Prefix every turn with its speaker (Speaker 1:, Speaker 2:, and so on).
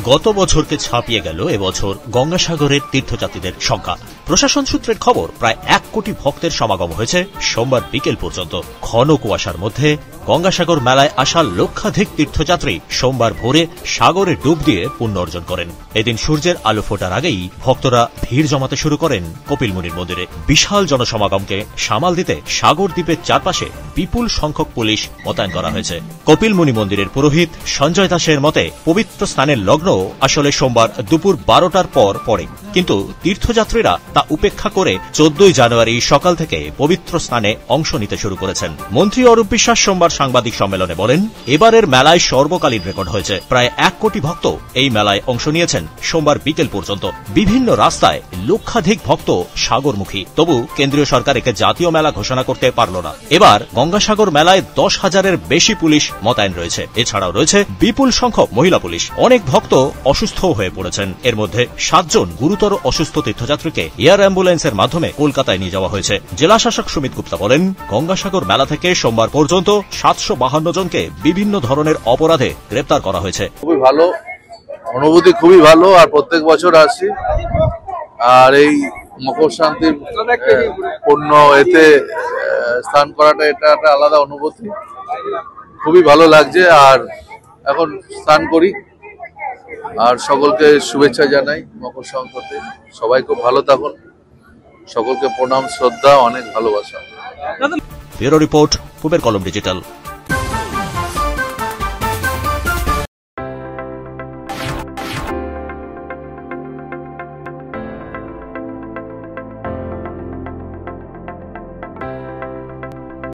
Speaker 1: গত বছরকে ছাপিয়ে গেল এবছর গঙ্গাসাগরের তীর্থযাত্রীদের সংখ্যা। প্রশাসন সূত্রের খবর, প্রায় 1 কোটি ভক্তের সমাগম হয়েছে সোমবার বিকেল পর্যন্ত। ঘন কুয়াশার মধ্যে গঙ্গাসাগর মেলায় আসা লক্ষাধিক তীর্থযাত্রী সোমবার ভোরে সাগরে ডুব দিয়ে পুণ্য অর্জন করেন। এদিন সূর্যের আলো ফোটার আগেই ভক্তরা ভিড় জমাতে শুরু করেন কপিলমুনির মন্দিরে। বিশাল জনসমাগমকে সামাল দিতে সাগর দ্বীপের চারপাশে বিপুল সংখ্যক পুলিশ মোতায়েন করা হয়েছে। কপিলমুনি মন্দিরের পুরোহিত সঞ্জয় দাসের মতে, পবিত্র স্নানের লগ্ন আসলে সোমবার দুপুর 12টার পর পড়ে, কিন্তু তীর্থযাত্রীরা তা উপেক্ষা করে 14 জানুয়ারি সকাল থেকে পবিত্র স্নানে অংশ নিতে শুরু করেছেন। মন্ত্রী অরূপ বিশ্বাস সোমবার সাংবাদিক সম্মেলনে বলেন, এবারের মেলায় সর্বকালীন রেকর্ড হয়েছে। প্রায় 1 কোটি ভক্ত এই মেলায় অংশ নিয়েছেন সোমবার বিকেল পর্যন্ত। বিভিন্ন রাস্তায় লক্ষাধিক ভক্ত সাগরমুখী। তবু কেন্দ্রীয় সরকার একে জাতীয় মেলা ঘোষণা করতে পারল না। এবার গঙ্গাসাগর মেলায় 10,000-এর বেশি পুলিশ মোতায়েন রয়েছে। এছাড়াও রয়েছে বিপুল সংখ্যক মহিলা পুলিশ। অনেক ভক্ত অসুস্থ হয়ে পড়েছেন। এর মধ্যে 7 জন গুরুতর অসুস্থ তীর্থযাত্রীকে এয়ার অ্যাম্বুলেন্সের মাধ্যমে কলকাতায় নিয়ে যাওয়া হয়েছে। জেলা শাসক সুমিত গুপ্তা বলেন, গঙ্গাসাগর মেলা থেকে সোমবার পর্যন্ত 752 জনকে বিভিন্ন ধরনের অপরাধে গ্রেপ্তার করা হয়েছে।
Speaker 2: খুবই ভালো অনুভূতি, খুবই ভালো। আর প্রত্যেক বছর আসি, আর এই মকর শান্তির পূর্ণ এতে স্নান করাটা এটা একটা আলাদা অনুভূতি। খুবই ভালো লাগছে। আর এখন স্নান করি, আর সকলকে শুভেচ্ছা জানাই মকর সংক্রান্তি। সবাই খুব ভালো থাকুন। সকলকে প্রণাম, শ্রদ্ধা, অনেক ভালোবাসা।
Speaker 1: ব্যুরো রিপোর্ট, পূবের কলম ডিজিটাল।